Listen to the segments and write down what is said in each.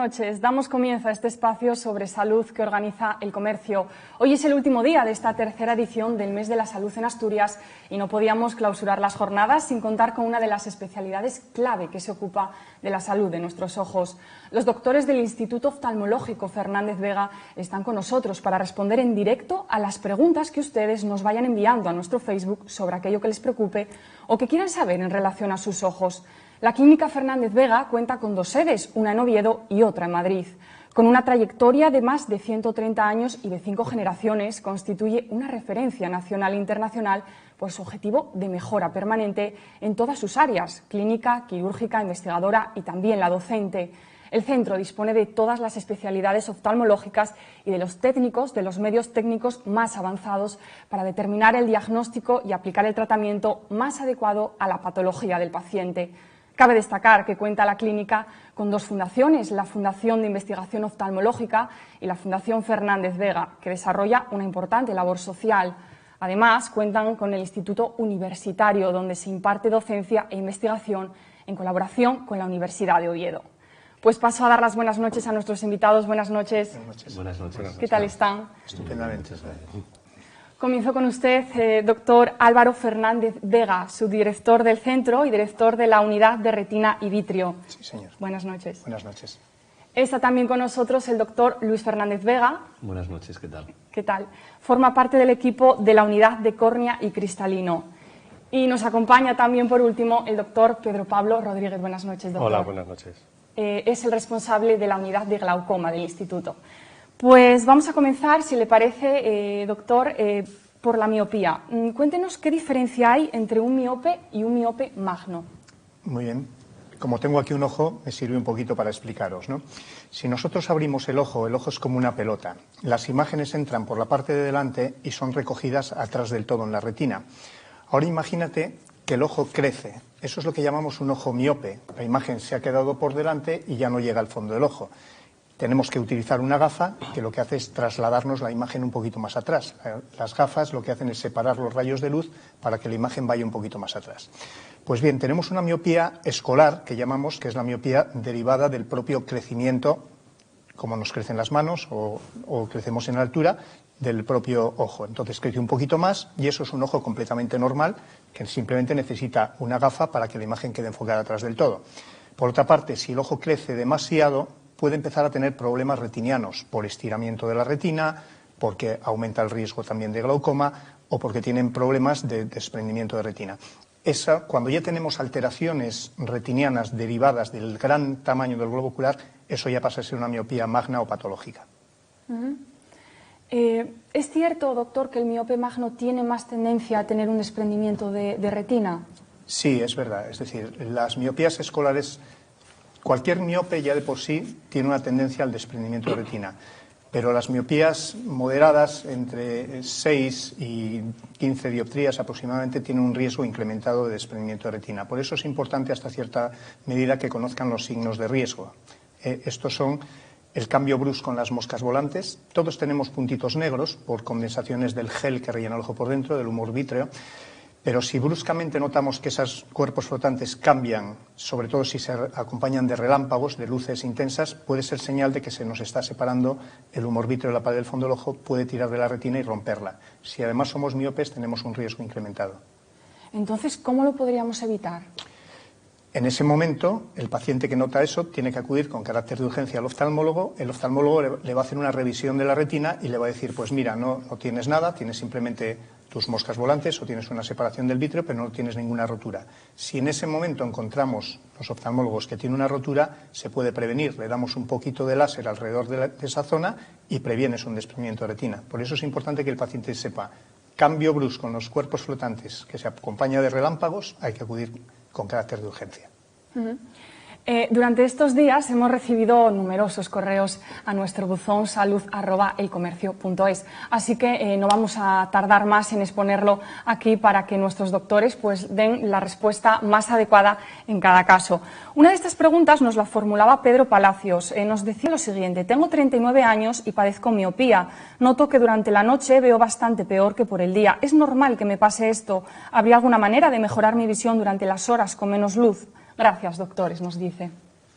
noches. Damos comienzo a este espacio sobre salud que organiza El Comercio. Hoy es el último día de esta tercera edición del Mes de la Salud en Asturias y no podíamos clausurar las jornadas sin contar con una de las especialidades clave que se ocupa de la salud de nuestros ojos. Los doctores del Instituto Oftalmológico Fernández Vega están con nosotros para responder en directo a las preguntas que ustedes nos vayan enviando a nuestro Facebook sobre aquello que les preocupe o que quieran saber en relación a sus ojos. La Clínica Fernández Vega cuenta con dos sedes, una en Oviedo y otra en Madrid. Con una trayectoria de más de 130 años y de 5 generaciones, constituye una referencia nacional e internacional por su objetivo de mejora permanente en todas sus áreas, clínica, quirúrgica, investigadora y también la docente. El centro dispone de todas las especialidades oftalmológicas y de los técnicos, de los medios técnicos más avanzados para determinar el diagnóstico y aplicar el tratamiento más adecuado a la patología del paciente. Cabe destacar que cuenta la clínica con dos fundaciones, la Fundación de Investigación Oftalmológica y la Fundación Fernández Vega, que desarrolla una importante labor social. Además, cuentan con el Instituto Universitario, donde se imparte docencia e investigación en colaboración con la Universidad de Oviedo. Pues paso a dar las buenas noches a nuestros invitados. Buenas noches. Buenas noches. ¿Qué tal están? Estupendamente. Comienzo con usted, doctor Álvaro Fernández Vega, subdirector del centro y director de la unidad de retina y vitrio. Sí, señor. Buenas noches. Buenas noches. Está también con nosotros el doctor Luis Fernández Vega. Buenas noches, ¿qué tal? ¿Qué tal? Forma parte del equipo de la unidad de córnea y cristalino. Y nos acompaña también, por último, el doctor Pedro Pablo Rodríguez. Buenas noches, doctor. Hola, buenas noches. Es el responsable de la unidad de glaucoma del instituto. Pues vamos a comenzar, si le parece, doctor, por la miopía. Cuéntenos qué diferencia hay entre un miope y un miope magno. Muy bien. Como tengo aquí un ojo, me sirve un poquito para explicaros, ¿no? Si nosotros abrimos el ojo es como una pelota. Las imágenes entran por la parte de delante y son recogidas atrás del todo en la retina. Ahora imagínate que el ojo crece. Eso es lo que llamamos un ojo miope. La imagen se ha quedado por delante y ya no llega al fondo del ojo. Tenemos que utilizar una gafa que lo que hace es trasladarnos la imagen un poquito más atrás. Las gafas lo que hacen es separar los rayos de luz para que la imagen vaya un poquito más atrás. Pues bien, tenemos una miopía escolar, que llamamos, que es la miopía derivada del propio crecimiento, como nos crecen las manos o crecemos en altura, del propio ojo. Entonces crece un poquito más y eso es un ojo completamente normal, que simplemente necesita una gafa para que la imagen quede enfocada atrás del todo. Por otra parte, si el ojo crece demasiado, puede empezar a tener problemas retinianos por estiramiento de la retina, porque aumenta el riesgo también de glaucoma o porque tienen problemas de desprendimiento de retina. Cuando ya tenemos alteraciones retinianas derivadas del gran tamaño del globo ocular, eso ya pasa a ser una miopía magna o patológica. ¿Es cierto, doctor, que el miope magno tiene más tendencia a tener un desprendimiento de retina? Sí, es verdad. Es decir, las miopías escolares, cualquier miope ya de por sí tiene una tendencia al desprendimiento de retina, pero las miopías moderadas entre 6 y 15 dioptrías aproximadamente tienen un riesgo incrementado de desprendimiento de retina. Por eso es importante hasta cierta medida que conozcan los signos de riesgo. Estos son el cambio brusco en las moscas volantes. Todos tenemos puntitos negros por condensaciones del gel que rellena el ojo por dentro, del humor vítreo. Pero si bruscamente notamos que esos cuerpos flotantes cambian, sobre todo si se acompañan de relámpagos, de luces intensas, puede ser señal de que se nos está separando el humor vítreo de la pared del fondo del ojo, puede tirar de la retina y romperla. Si además somos miopes, tenemos un riesgo incrementado. Entonces, ¿cómo lo podríamos evitar? En ese momento, el paciente que nota eso tiene que acudir con carácter de urgencia al oftalmólogo. El oftalmólogo le va a hacer una revisión de la retina y le va a decir, pues mira, no tienes nada, tienes simplemente tus moscas volantes o tienes una separación del vítreo, pero no tienes ninguna rotura. Si en ese momento encontramos los oftalmólogos que tiene una rotura, se puede prevenir. Le damos un poquito de láser alrededor de esa zona y previenes un desprendimiento de retina. Por eso es importante que el paciente sepa, cambio brusco en los cuerpos flotantes que se acompaña de relámpagos, hay que acudir con carácter de urgencia. Durante estos días hemos recibido numerosos correos a nuestro buzón salud@elcomercio.es, así que no vamos a tardar más en exponerlo aquí para que nuestros doctores pues den la respuesta más adecuada en cada caso. Una de estas preguntas nos la formulaba Pedro Palacios. Nos decía lo siguiente: tengo 39 años y padezco miopía. Noto que durante la noche veo bastante peor que por el día. ¿Es normal que me pase esto? ¿Habría alguna manera de mejorar mi visión durante las horas con menos luz? Gracias, doctores, nos dice.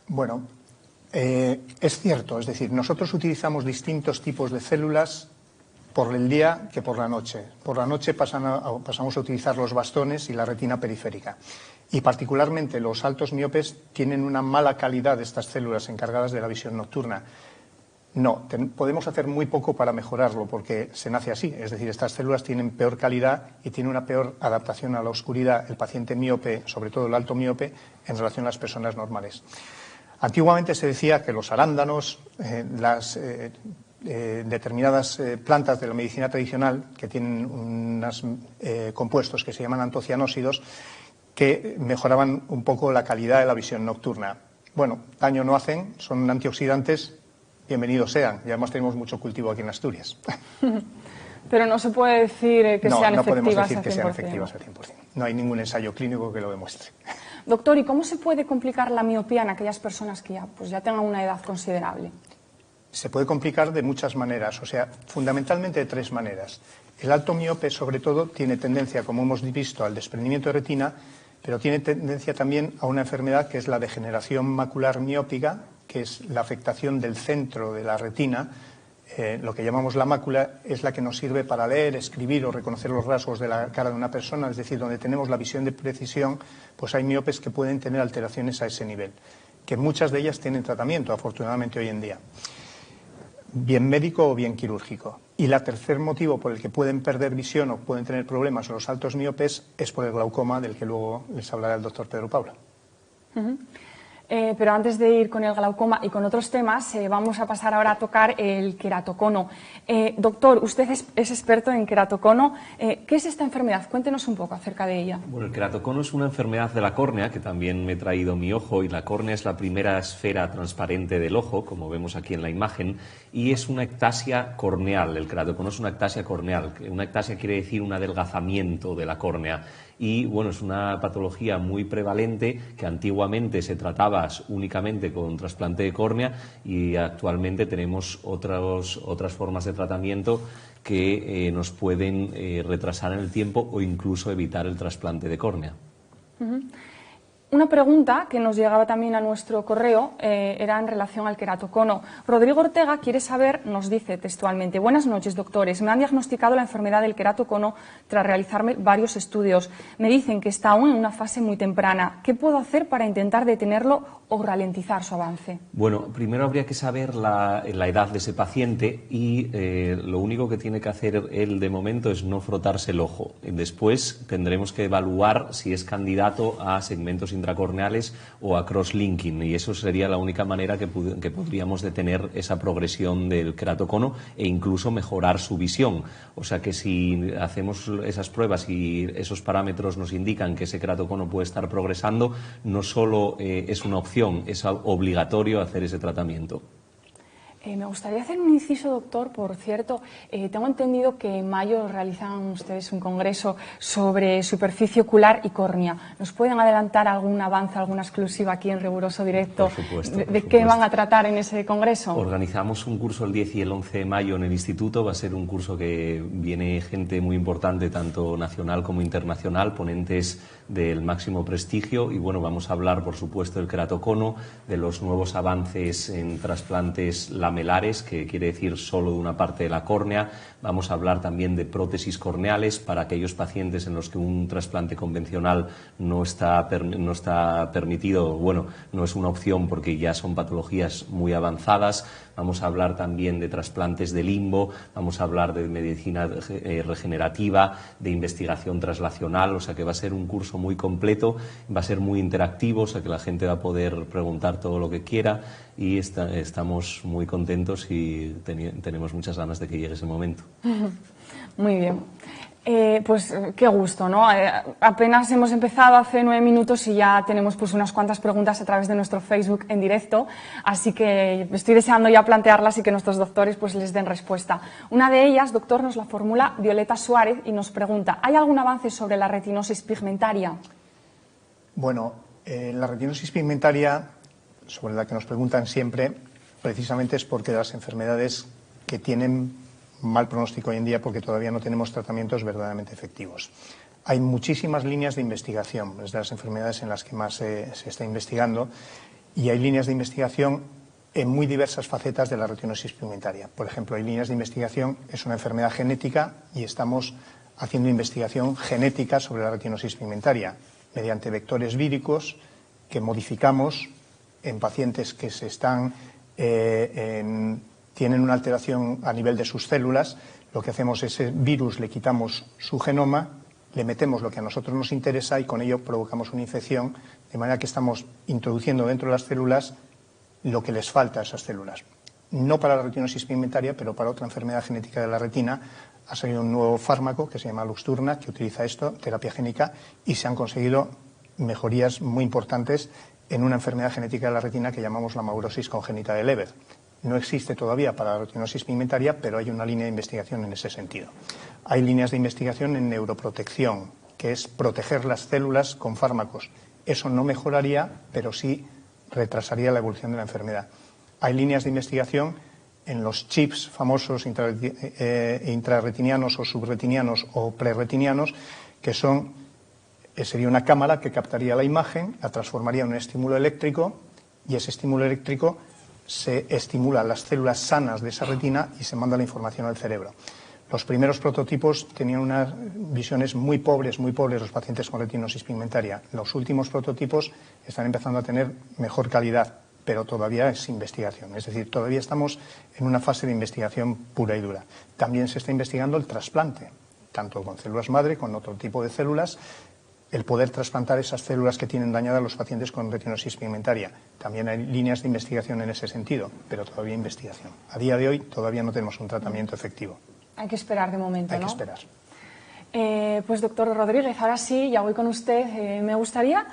Bueno, Es cierto, es decir, nosotros utilizamos distintos tipos de células por el día que por la noche. Por la noche pasamos a utilizar los bastones y la retina periférica. Y particularmente los altos miopes tienen una mala calidad de estas células encargadas de la visión nocturna. No, podemos hacer muy poco para mejorarlo porque se nace así. Es decir, estas células tienen peor calidad y tienen una peor adaptación a la oscuridad el paciente miope, sobre todo el alto miope, en relación a las personas normales. Antiguamente se decía que los arándanos, las determinadas plantas de la medicina tradicional, que tienen unos compuestos que se llaman antocianósidos, que mejoraban un poco la calidad de la visión nocturna. Bueno, daño no hacen, son antioxidantes, bienvenidos sean. Y además tenemos mucho cultivo aquí en Asturias. Pero no se puede decir que sean efectivas. No podemos decir que sean efectivas al 100%. No hay ningún ensayo clínico que lo demuestre. Doctor, ¿y cómo se puede complicar la miopía en aquellas personas que ya tengan una edad considerable? Se puede complicar de muchas maneras, o sea, fundamentalmente de 3 maneras. El alto miope, sobre todo, tiene tendencia, como hemos visto, al desprendimiento de retina, pero tiene tendencia también a una enfermedad que es la degeneración macular miópica, que es la afectación del centro de la retina. Lo que llamamos la mácula es la que nos sirve para leer, escribir o reconocer los rasgos de la cara de una persona, es decir, donde tenemos la visión de precisión, pues hay miopes que pueden tener alteraciones a ese nivel, que muchas de ellas tienen tratamiento, afortunadamente, hoy en día, bien médico o bien quirúrgico. Y el tercer motivo por el que pueden perder visión o pueden tener problemas los altos miopes es por el glaucoma, del que luego les hablará el doctor Pedro Paula. Pero antes de ir con el glaucoma y con otros temas, vamos a pasar ahora a tocar el queratocono. Doctor, usted es experto en queratocono. ¿Qué es esta enfermedad? Cuéntenos un poco acerca de ella. Bueno, el queratocono es una enfermedad de la córnea, que también me he traído mi ojo, y la córnea es la primera esfera transparente del ojo, como vemos aquí en la imagen, y es una ectasia corneal. El queratocono es una ectasia corneal. Una ectasia quiere decir un adelgazamiento de la córnea. Y bueno, es una patología muy prevalente que antiguamente se trataba únicamente con trasplante de córnea y actualmente tenemos otras formas de tratamiento que nos pueden retrasar en el tiempo o incluso evitar el trasplante de córnea. Una pregunta que nos llegaba también a nuestro correo era en relación al queratocono. Rodrigo Ortega quiere saber, nos dice textualmente: buenas noches, doctores. Me han diagnosticado la enfermedad del queratocono tras realizarme varios estudios. Me dicen que está aún en una fase muy temprana. ¿Qué puedo hacer para intentar detenerlo o ralentizar su avance? Bueno, primero habría que saber la edad de ese paciente y lo único que tiene que hacer él de momento es no frotarse el ojo. Después tendremos que evaluar si es candidato a segmentos intracorneales o a cross-linking, y eso sería la única manera que podríamos detener esa progresión del queratocono e incluso mejorar su visión. O sea que si hacemos esas pruebas y esos parámetros nos indican que ese queratocono puede estar progresando, no solo es una opción, es obligatorio hacer ese tratamiento. Me gustaría hacer un inciso, doctor. Por cierto, tengo entendido que en mayo realizan ustedes un congreso sobre superficie ocular y córnea. ¿Nos pueden adelantar algún avance, alguna exclusiva aquí en Riguroso Directo? Por supuesto, ¿De qué van a tratar en ese congreso? Organizamos un curso el 10 y el 11 de mayo en el Instituto. Va a ser un curso que viene gente muy importante, tanto nacional como internacional, ponentes del máximo prestigio, y bueno, vamos a hablar, por supuesto, del queratocono, de los nuevos avances en trasplantes lamelares, que quiere decir solo de una parte de la córnea. Vamos a hablar también de prótesis corneales para aquellos pacientes en los que un trasplante convencional no está permitido, bueno, no es una opción porque ya son patologías muy avanzadas. Vamos a hablar también de trasplantes de limbo, vamos a hablar de medicina regenerativa, de investigación translacional, o sea que va a ser un curso muy completo, va a ser muy interactivo, o sea que la gente va a poder preguntar todo lo que quiera, y estamos muy contentos y tenemos muchas ganas de que llegue ese momento. Muy bien. Pues qué gusto, ¿no? Apenas hemos empezado hace 9 minutos y ya tenemos pues unas cuantas preguntas a través de nuestro Facebook en directo, así que estoy deseando ya plantearlas y que nuestros doctores pues les den respuesta. Una de ellas, doctor, nos la formula Violeta Suárez y nos pregunta: ¿hay algún avance sobre la retinosis pigmentaria? Bueno, la retinosis pigmentaria, sobre la que nos preguntan siempre, precisamente es porque de las enfermedades que tienen mal pronóstico hoy en día, porque todavía no tenemos tratamientos verdaderamente efectivos. Hay muchísimas líneas de investigación, es de las enfermedades en las que más se está investigando, y hay líneas de investigación en muy diversas facetas de la retinosis pigmentaria. Por ejemplo, hay líneas de investigación, es una enfermedad genética y estamos haciendo investigación genética sobre la retinosis pigmentaria mediante vectores víricos que modificamos en pacientes que tienen una alteración a nivel de sus células. Lo que hacemos es ese virus, le quitamos su genoma, le metemos lo que a nosotros nos interesa y con ello provocamos una infección, de manera que estamos introduciendo dentro de las células lo que les falta a esas células. No para la retinosis pigmentaria, pero para otra enfermedad genética de la retina ha salido un nuevo fármaco que se llama Luxturna, que utiliza esto, terapia génica, y se han conseguido mejorías muy importantes en una enfermedad genética de la retina que llamamos la maurosis congénita de Leber. No existe todavía para la retinosis pigmentaria, pero hay una línea de investigación en ese sentido. Hay líneas de investigación en neuroprotección, que es proteger las células con fármacos. Eso no mejoraría, pero sí retrasaría la evolución de la enfermedad. Hay líneas de investigación en los chips famosos intrarretinianos o subretinianos o prerretinianos, que sería una cámara que captaría la imagen, la transformaría en un estímulo eléctrico y ese estímulo eléctrico se estimula las células sanas de esa retina y se manda la información al cerebro. Los primeros prototipos tenían unas visiones muy pobres los pacientes con retinosis pigmentaria. Los últimos prototipos están empezando a tener mejor calidad, pero todavía es investigación. Es decir, todavía estamos en una fase de investigación pura y dura. También se está investigando el trasplante, tanto con células madre, con otro tipo de células, el poder trasplantar esas células que tienen dañadas a los pacientes con retinosis pigmentaria. También hay líneas de investigación en ese sentido, pero todavía investigación. A día de hoy todavía no tenemos un tratamiento efectivo. Hay que esperar de momento, ¿no? Hay que esperar. Pues doctor Rodríguez, ahora sí, ya voy con usted. Me gustaría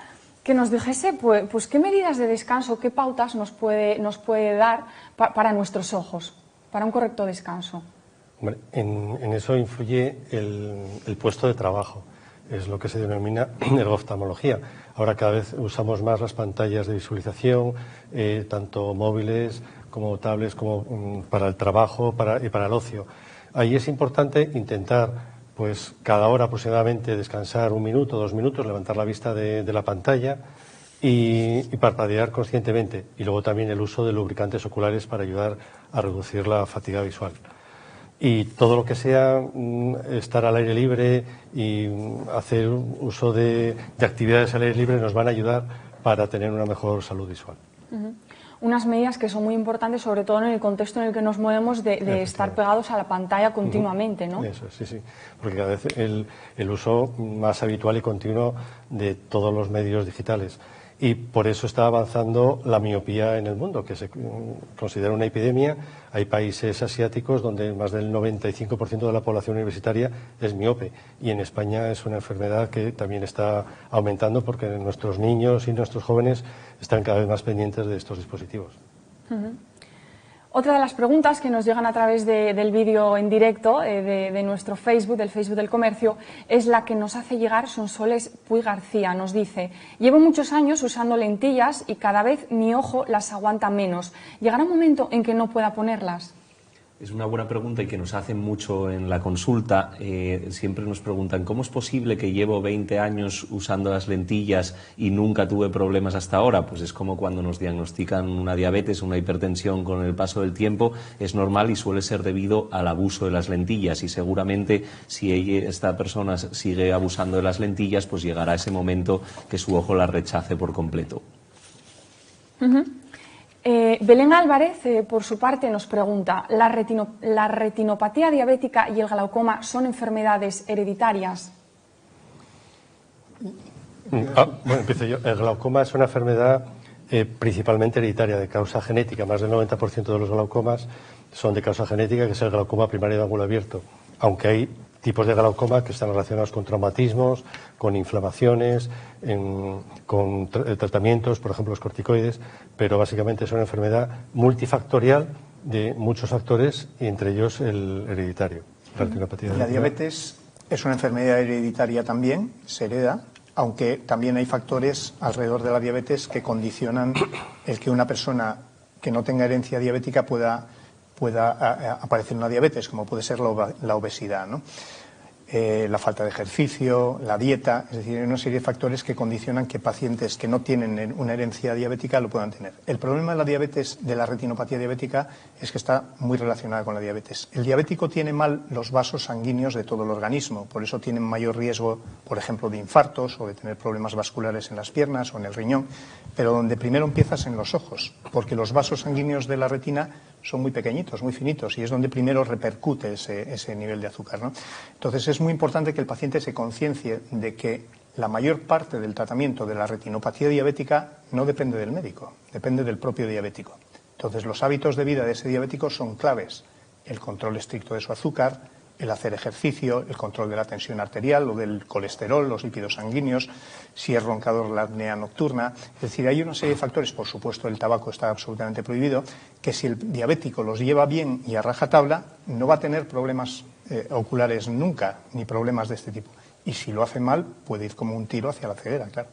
que nos dijese pues qué medidas de descanso, qué pautas nos puede dar para nuestros ojos, para un correcto descanso. Hombre, en eso influye el puesto de trabajo. Es lo que se denomina ergoftalmología. Ahora cada vez usamos más las pantallas de visualización, tanto móviles como tablets, como para el trabajo y para el ocio. Ahí es importante intentar, pues cada hora aproximadamente, descansar 1 minuto, 2 minutos, levantar la vista de la pantalla y parpadear conscientemente. Y luego también el uso de lubricantes oculares para ayudar a reducir la fatiga visual. Y todo lo que sea estar al aire libre y hacer uso de actividades al aire libre nos van a ayudar para tener una mejor salud visual. Unas medidas que son muy importantes, sobre todo en el contexto en el que nos movemos, de estar pegados a la pantalla continuamente, ¿no? Eso, sí. Porque cada vez el uso más habitual y continuo de todos los medios digitales. Y por eso está avanzando la miopía en el mundo, que se considera una epidemia. Hay países asiáticos donde más del 95% de la población universitaria es miope. Y en España es una enfermedad que también está aumentando porque nuestros niños y nuestros jóvenes están cada vez más pendientes de estos dispositivos. Otra de las preguntas que nos llegan a través del vídeo en directo de nuestro Facebook, del Facebook del Comercio, es la que nos hace llegar Sonsoles Puy García. Nos dice: llevo muchos años usando lentillas y cada vez mi ojo las aguanta menos. ¿Llegará un momento en que no pueda ponerlas? Es una buena pregunta y que nos hacen mucho en la consulta. Siempre nos preguntan, ¿cómo es posible que llevo 20 años usando las lentillas y nunca tuve problemas hasta ahora? Pues es como cuando nos diagnostican una diabetes, una hipertensión con el paso del tiempo. Es normal y suele ser debido al abuso de las lentillas, y seguramente si esta persona sigue abusando de las lentillas, pues llegará ese momento que su ojo las rechace por completo. Belén Álvarez, por su parte, nos pregunta: ¿la retinopatía diabética y el glaucoma son enfermedades hereditarias? Bueno, empiezo yo. El glaucoma es una enfermedad principalmente hereditaria, de causa genética. Más del 90% de los glaucomas son de causa genética, que es el glaucoma primario de ángulo abierto. Aunque hay tipos de glaucoma que están relacionados con traumatismos, con inflamaciones, con tratamientos, por ejemplo los corticoides, pero básicamente es una enfermedad multifactorial de muchos factores, y entre ellos el hereditario. La diabetes es una enfermedad hereditaria también, se hereda, aunque también hay factores alrededor de la diabetes que condicionan el que una persona que no tenga herencia diabética pueda aparecer una diabetes, como puede ser la obesidad, ¿no? la falta de ejercicio, la dieta, es decir, hay una serie de factores que condicionan que pacientes que no tienen una herencia diabética lo puedan tener. El problema de la diabetes, de la retinopatía diabética, es que está muy relacionada con la diabetes. El diabético tiene mal los vasos sanguíneos de todo el organismo, por eso tienen mayor riesgo, por ejemplo, de infartos o de tener problemas vasculares en las piernas o en el riñón, pero donde primero empiezas en los ojos, porque los vasos sanguíneos de la retina son muy pequeñitos, muy finitos, y es donde primero repercute ese nivel de azúcar, ¿no? Entonces es muy importante que el paciente se conciencie de que la mayor parte del tratamiento de la retinopatía diabética no depende del médico, depende del propio diabético. Entonces los hábitos de vida de ese diabético son claves: el control estricto de su azúcar, el hacer ejercicio, el control de la tensión arterial o del colesterol, los lípidos sanguíneos, si es roncador, la apnea nocturna. Es decir, hay una serie de factores, por supuesto el tabaco está absolutamente prohibido, que si el diabético los lleva bien y a rajatabla, no va a tener problemas oculares nunca, ni problemas de este tipo. Y si lo hace mal, puede ir como un tiro hacia la ceguera, claro.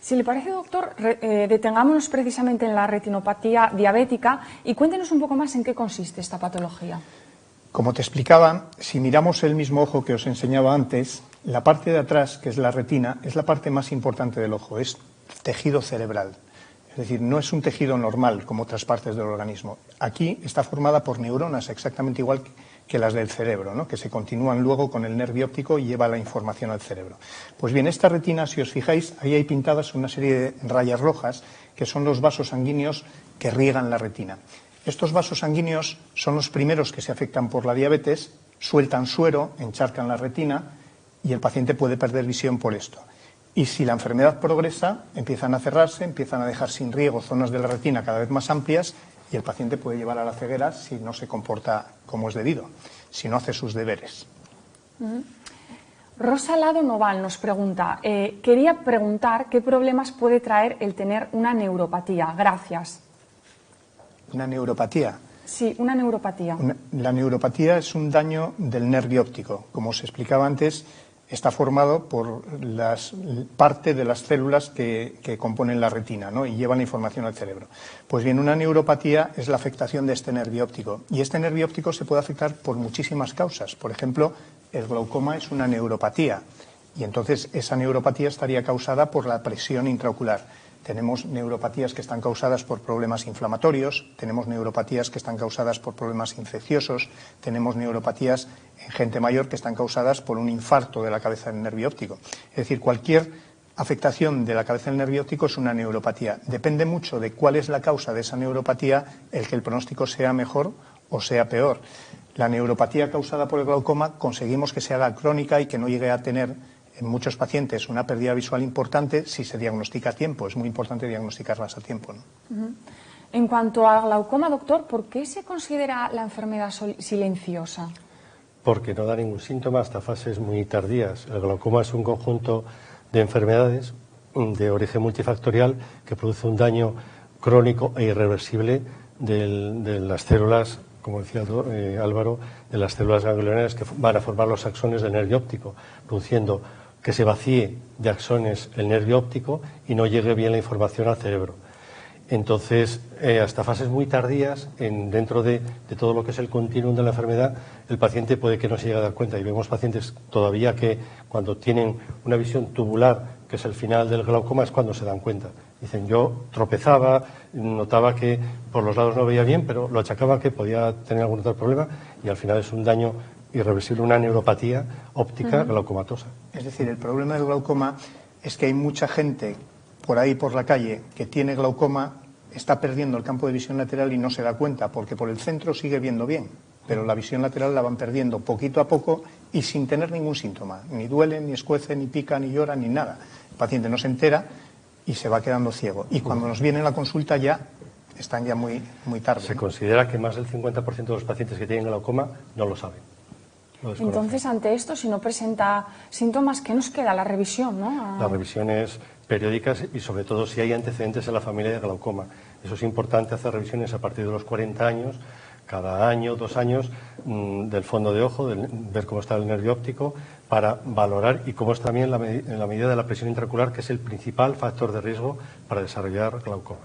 Si le parece, doctor, detengámonos precisamente en la retinopatía diabética y cuéntenos un poco más en qué consiste esta patología. Como te explicaba, si miramos el mismo ojo que os enseñaba antes, la parte de atrás, que es la retina, es la parte más importante del ojo, es tejido cerebral. Es decir, no es un tejido normal como otras partes del organismo. Aquí está formada por neuronas exactamente igual que las del cerebro, ¿no?, que se continúan luego con el nervio óptico y lleva la información al cerebro. Pues bien, esta retina, si os fijáis, ahí hay pintadas una serie de rayas rojas que son los vasos sanguíneos que riegan la retina. Estos vasos sanguíneos son los primeros que se afectan por la diabetes, sueltan suero, encharcan la retina y el paciente puede perder visión por esto. Y si la enfermedad progresa, empiezan a cerrarse, empiezan a dejar sin riego zonas de la retina cada vez más amplias y el paciente puede llevar a la ceguera si no se comporta como es debido, si no hace sus deberes. Rosa Lado Noval nos pregunta, quería preguntar qué problemas puede traer el tener una neuropatía. Gracias. ¿Una neuropatía? Sí, una neuropatía. La neuropatía es un daño del nervio óptico. Como os explicaba antes, está formado por parte de las células que componen la retina, ¿no?, y llevan la información al cerebro. Pues bien, una neuropatía es la afectación de este nervio óptico. Y este nervio óptico se puede afectar por muchísimas causas. Por ejemplo, el glaucoma es una neuropatía. Y entonces esa neuropatía estaría causada por la presión intraocular. Tenemos neuropatías que están causadas por problemas inflamatorios, tenemos neuropatías que están causadas por problemas infecciosos, tenemos neuropatías en gente mayor que están causadas por un infarto de la cabeza del nervio óptico. Es decir, cualquier afectación de la cabeza del nervio óptico es una neuropatía. Depende mucho de cuál es la causa de esa neuropatía el que el pronóstico sea mejor o sea peor. La neuropatía causada por el glaucoma conseguimos que se haga crónica y que no llegue a tener en muchos pacientes una pérdida visual importante si se diagnostica a tiempo. Es muy importante diagnosticarlas a tiempo, ¿no? En cuanto al glaucoma, doctor, ¿por qué se considera la enfermedad silenciosa? Porque no da ningún síntoma hasta fases muy tardías. El glaucoma es un conjunto de enfermedades de origen multifactorial que produce un daño crónico e irreversible de las células, como decía Álvaro, de las células ganglionares que van a formar los axones del nervio óptico, produciendo que se vacíe de axones el nervio óptico y no llegue bien la información al cerebro. Entonces, hasta fases muy tardías, dentro de todo lo que es el continuum de la enfermedad, el paciente puede que no se llegue a dar cuenta. Y vemos pacientes todavía que cuando tienen una visión tubular, que es el final del glaucoma, es cuando se dan cuenta. Dicen, yo tropezaba, notaba que por los lados no veía bien, pero lo achacaba que podía tener algún otro problema y al final es un daño irreversible, una neuropatía óptica glaucomatosa. Es decir, el problema del glaucoma es que hay mucha gente por ahí por la calle que tiene glaucoma, está perdiendo el campo de visión lateral y no se da cuenta, porque por el centro sigue viendo bien, pero la visión lateral la van perdiendo poquito a poco y sin tener ningún síntoma. Ni duele, ni escuece, ni pica, ni llora, ni nada. El paciente no se entera y se va quedando ciego. Y cuando nos viene la consulta ya están ya muy tarde. Se considera que más del 50% de los pacientes que tienen glaucoma no lo saben. Entonces, ante esto, si no presenta síntomas, ¿qué nos queda? La revisión, ¿no? La revisión es periódica y sobre todo si hay antecedentes en la familia de glaucoma. Eso es importante, hacer revisiones a partir de los 40 años, cada año, 2 años, del fondo de ojo, ver cómo está el nervio óptico, para valorar y cómo está también en la medida de la presión intraocular, que es el principal factor de riesgo para desarrollar glaucoma.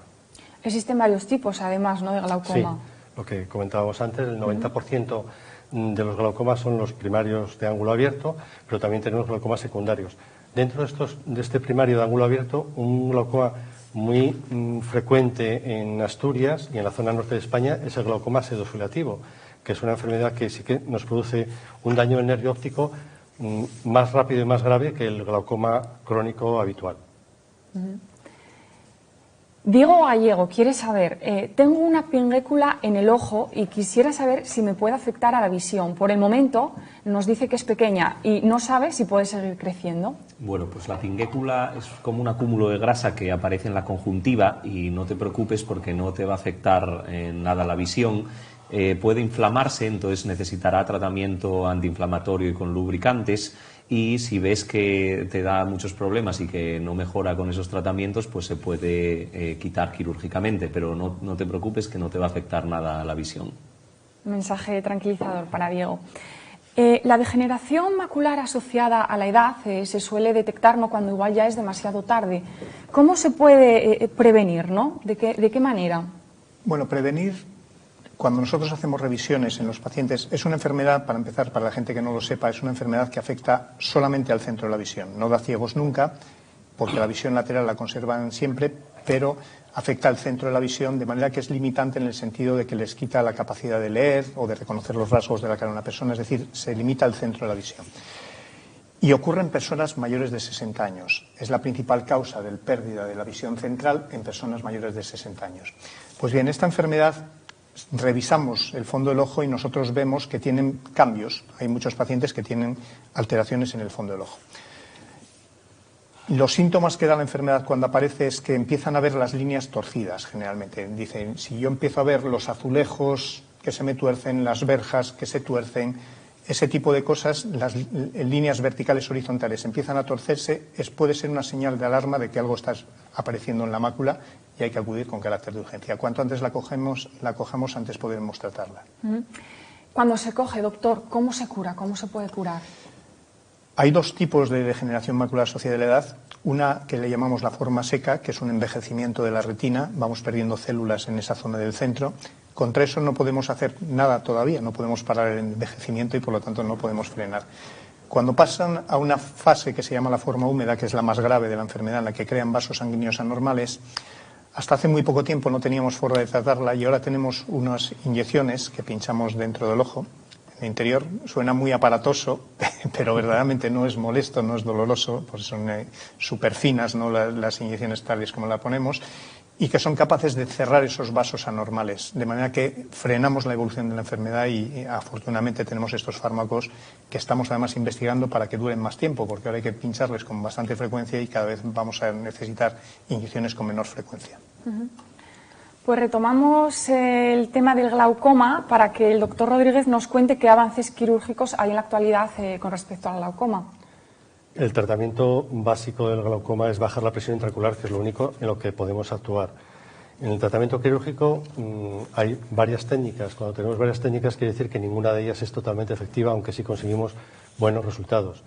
Existen varios tipos, además, ¿no?, de glaucoma. Sí, lo que comentábamos antes, el 90% de los glaucomas son los primarios de ángulo abierto, pero también tenemos glaucomas secundarios. Dentro de este primario de ángulo abierto, un glaucoma muy frecuente en Asturias y en la zona norte de España es el glaucoma pseudofilativo, que es una enfermedad que sí que nos produce un daño del nervio óptico más rápido y más grave que el glaucoma crónico habitual. Diego Gallego quiere saber, tengo una pingécula en el ojo y quisiera saber si me puede afectar a la visión. Por el momento nos dice que es pequeña y no sabe si puede seguir creciendo. Bueno, pues la pingécula es como un acúmulo de grasa que aparece en la conjuntiva y no te preocupes porque no te va a afectar en nada la visión. Puede inflamarse, entonces necesitará tratamiento antiinflamatorio y con lubricantes. Y si ves que te da muchos problemas y que no mejora con esos tratamientos, pues se puede quitar quirúrgicamente, pero no te preocupes que no te va a afectar nada a la visión. Mensaje tranquilizador para Diego. La degeneración macular asociada a la edad se suele detectar, ¿no?, cuando igual ya es demasiado tarde. ¿Cómo se puede prevenir, ¿no? ¿De qué manera? Bueno, prevenir, cuando nosotros hacemos revisiones en los pacientes, es una enfermedad, para empezar, para la gente que no lo sepa, es una enfermedad que afecta solamente al centro de la visión. No da ciegos nunca, porque la visión lateral la conservan siempre, pero afecta al centro de la visión de manera que es limitante en el sentido de que les quita la capacidad de leer o de reconocer los rasgos de la cara de una persona, es decir, se limita al centro de la visión. Y ocurre en personas mayores de 60 años. Es la principal causa de pérdida de la visión central en personas mayores de 60 años. Pues bien, esta enfermedad, revisamos el fondo del ojo y nosotros vemos que tienen cambios. Hay muchos pacientes que tienen alteraciones en el fondo del ojo. Los síntomas que da la enfermedad cuando aparece es que empiezan a ver las líneas torcidas, generalmente. Dicen, si yo empiezo a ver los azulejos que se me tuercen, las verjas que se tuercen, ese tipo de cosas, las líneas verticales horizontales empiezan a torcerse, puede ser una señal de alarma de que algo está apareciendo en la mácula y hay que acudir con carácter de urgencia. Cuanto antes la cojamos, antes podemos tratarla. Cuando se coge, doctor, ¿cómo se cura? ¿Cómo se puede curar? Hay dos tipos de degeneración macular asociada a la edad. Una que le llamamos la forma seca, que es un envejecimiento de la retina, vamos perdiendo células en esa zona del centro. Contra eso no podemos hacer nada todavía, no podemos parar el envejecimiento y por lo tanto no podemos frenar. Cuando pasan a una fase que se llama la forma húmeda, que es la más grave de la enfermedad, en la que crean vasos sanguíneos anormales, hasta hace muy poco tiempo no teníamos forma de tratarla y ahora tenemos unas inyecciones que pinchamos dentro del ojo. En el interior suena muy aparatoso, pero verdaderamente no es molesto, no es doloroso, pues son súper finas, ¿no?, las inyecciones tales como la ponemos, y que son capaces de cerrar esos vasos anormales, de manera que frenamos la evolución de la enfermedad y afortunadamente tenemos estos fármacos que estamos además investigando para que duren más tiempo, porque ahora hay que pincharles con bastante frecuencia y cada vez vamos a necesitar inyecciones con menor frecuencia. Pues retomamos el tema del glaucoma para que el doctor Rodríguez nos cuente qué avances quirúrgicos hay en la actualidad con respecto al glaucoma. El tratamiento básico del glaucoma es bajar la presión intraocular, que es lo único en lo que podemos actuar. En el tratamiento quirúrgico hay varias técnicas. Cuando tenemos varias técnicas quiere decir que ninguna de ellas es totalmente efectiva, aunque sí conseguimos buenos resultados.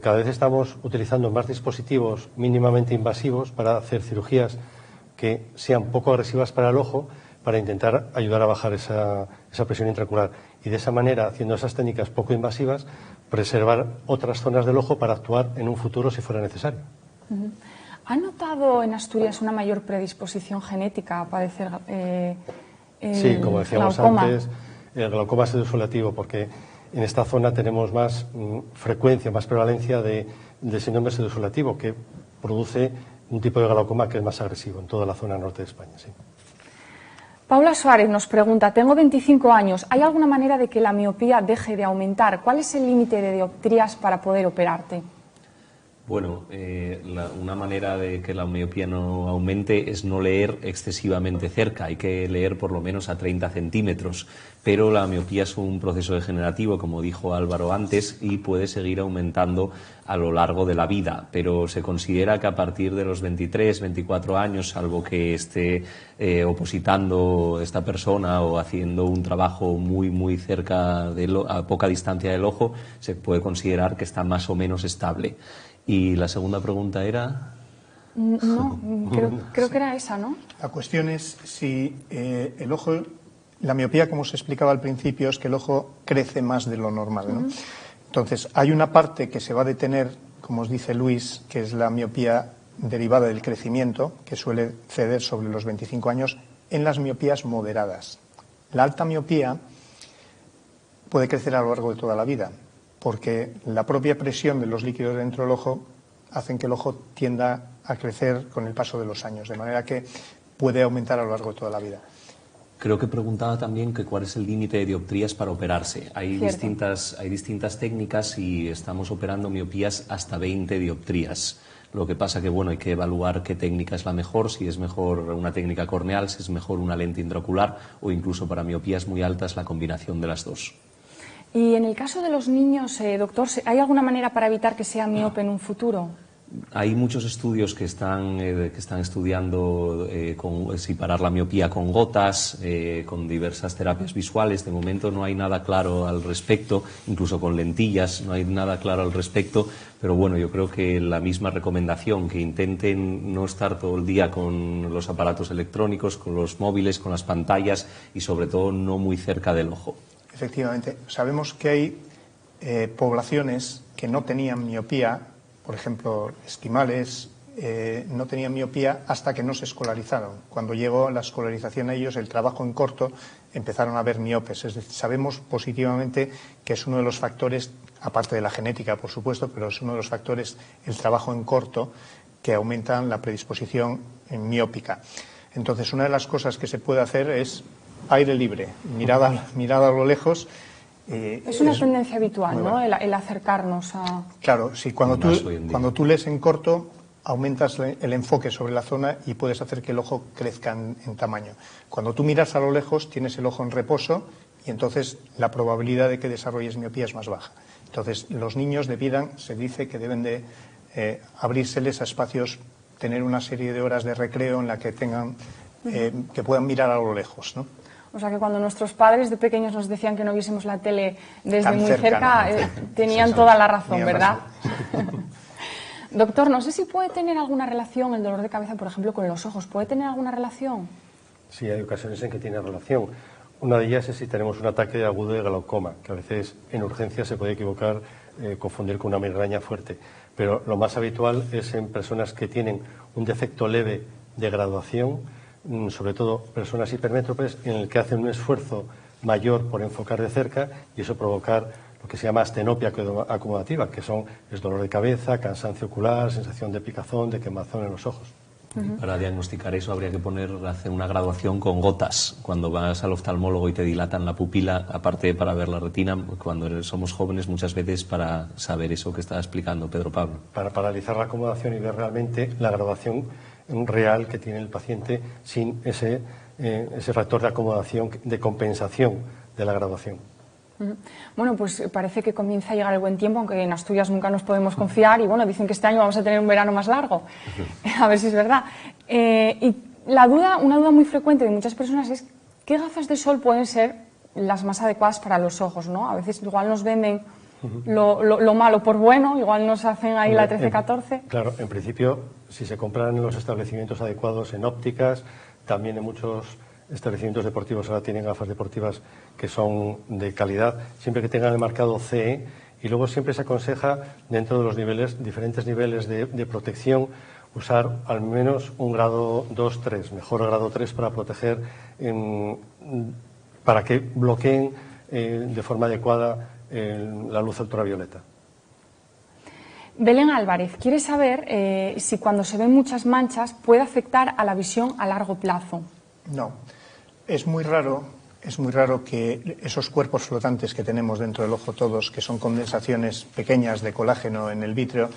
Cada vez estamos utilizando más dispositivos mínimamente invasivos para hacer cirugías que sean poco agresivas para el ojo, para intentar ayudar a bajar esa presión intraocular. Y de esa manera, haciendo esas técnicas poco invasivas, preservar otras zonas del ojo para actuar en un futuro si fuera necesario. ¿Ha notado en Asturias una mayor predisposición genética a padecer sí, como decíamos glaucoma? antes, el glaucoma pseudofilativo, porque en esta zona tenemos más frecuencia, más prevalencia de síndrome pseudofilativo, que produce un tipo de glaucoma que es más agresivo en toda la zona norte de España. Sí. Paula Suárez nos pregunta, tengo 25 años, ¿hay alguna manera de que la miopía deje de aumentar? ¿Cuál es el límite de dioptrías para poder operarte? Bueno, una manera de que la miopía no aumente es no leer excesivamente cerca. Hay que leer por lo menos a 30 centímetros. Pero la miopía es un proceso degenerativo, como dijo Álvaro antes, y puede seguir aumentando a lo largo de la vida. Pero se considera que a partir de los 23, 24 años, salvo que esté opositando esta persona o haciendo un trabajo muy cerca, a poca distancia del ojo, se puede considerar que está más o menos estable. Y la segunda pregunta era... No, creo que era esa, ¿no? La cuestión es si el ojo La miopía, como os explicaba al principio, es que el ojo crece más de lo normal, ¿no? Entonces, hay una parte que se va a detener, como os dice Luis, que es la miopía derivada del crecimiento, que suele ceder sobre los 25 años, en las miopías moderadas. La alta miopía puede crecer a lo largo de toda la vida, porque la propia presión de los líquidos dentro del ojo hacen que el ojo tienda a crecer con el paso de los años, de manera que puede aumentar a lo largo de toda la vida. Creo que preguntaba también que cuál es el límite de dioptrías para operarse. Hay distintas técnicas y estamos operando miopías hasta 20 dioptrías. Lo que pasa que, bueno, hay que evaluar qué técnica es la mejor, si es mejor una técnica corneal, si es mejor una lente intraocular o incluso para miopías muy altas la combinación de las dos. Y en el caso de los niños, doctor, ¿hay alguna manera para evitar que sea miope en un futuro? Hay muchos estudios que están estudiando si parar la miopía con gotas, con diversas terapias visuales. De momento no hay nada claro al respecto, incluso con lentillas no hay nada claro al respecto, pero bueno, yo creo que la misma recomendación, que intenten no estar todo el día con los aparatos electrónicos, con los móviles, con las pantallas y sobre todo no muy cerca del ojo. Efectivamente, sabemos que hay poblaciones que no tenían miopía. Por ejemplo, esquimales no tenían miopía hasta que no se escolarizaron. Cuando llegó la escolarización a ellos, el trabajo en corto, empezaron a ver miopes. Es decir, sabemos positivamente que es uno de los factores, aparte de la genética, por supuesto, pero es uno de los factores, el trabajo en corto, que aumentan la predisposición miópica. Entonces, una de las cosas que se puede hacer es aire libre, mirada a lo lejos. Es una tendencia habitual, ¿no? El acercarnos a... Claro, sí, cuando tú lees en corto, aumentas el enfoque sobre la zona y puedes hacer que el ojo crezca en tamaño. Cuando tú miras a lo lejos, tienes el ojo en reposo y entonces la probabilidad de que desarrolles miopía es más baja. Entonces, los niños se dice que deben de abrírseles a espacios, tener una serie de horas de recreo en la que que puedan mirar a lo lejos, ¿no? O sea que cuando nuestros padres de pequeños nos decían que no viésemos la tele desde Tan muy cerca, cerca, tenían toda la razón, ¿verdad? Razón. Doctor, no sé si puede tener alguna relación el dolor de cabeza, por ejemplo, con los ojos. ¿Puede tener alguna relación? Sí, hay ocasiones en que tiene relación. Una de ellas es si tenemos un ataque agudo de glaucoma, que a veces en urgencia se puede equivocar, confundir con una migraña fuerte. Pero lo más habitual es en personas que tienen un defecto leve de graduación, sobre todo personas hipermétropes, en el que hacen un esfuerzo mayor por enfocar de cerca y eso provocar lo que se llama astenopia acomodativa, que es dolor de cabeza, cansancio ocular, sensación de picazón, de quemazón en los ojos. Para diagnosticar eso habría que hacer una graduación con gotas. Cuando vas al oftalmólogo y te dilatan la pupila, aparte para ver la retina, cuando somos jóvenes muchas veces para saber eso que estaba explicando Pedro Pablo. Para paralizar la acomodación y ver realmente la graduación real que tiene el paciente sin ese factor de acomodación, de compensación de la graduación. Bueno, pues parece que comienza a llegar el buen tiempo, aunque en Asturias nunca nos podemos confiar y bueno, dicen que este año vamos a tener un verano más largo. A ver si es verdad. Y una duda muy frecuente de muchas personas es ¿qué gafas de sol pueden ser las más adecuadas para los ojos, ¿no? A veces igual nos venden lo malo por bueno, igual nos hacen ahí la 13-14. Claro, en principio, si se compran en los establecimientos adecuados, en ópticas, también en muchos establecimientos deportivos ahora tienen gafas deportivas que son de calidad, siempre que tengan el marcado CE, y luego siempre se aconseja, dentro de los diferentes niveles de protección, usar al menos un grado 2-3, mejor grado 3 para proteger, para que bloqueen de forma adecuada la luz ultravioleta. Belén Álvarez quiere saber si cuando se ven muchas manchas puede afectar a la visión a largo plazo. No, es muy raro que esos cuerpos flotantes que tenemos dentro del ojo todos, que son condensaciones pequeñas de colágeno en el vítreo,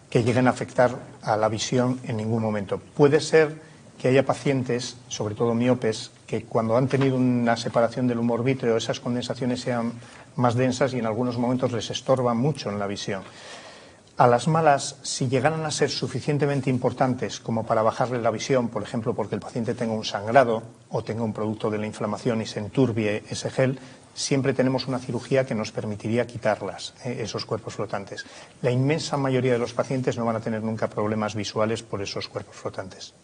que lleguen a afectar a la visión en ningún momento. Puede ser que haya pacientes, sobre todo miopes, que cuando han tenido una separación del humor vítreo, esas condensaciones sean más densas y en algunos momentos les estorban mucho en la visión. A las malas, si llegaran a ser suficientemente importantes como para bajarle la visión, por ejemplo, porque el paciente tenga un sangrado o tenga un producto de la inflamación y se enturbie ese gel, siempre tenemos una cirugía que nos permitiría quitarlas, esos cuerpos flotantes. La inmensa mayoría de los pacientes no van a tener nunca problemas visuales por esos cuerpos flotantes.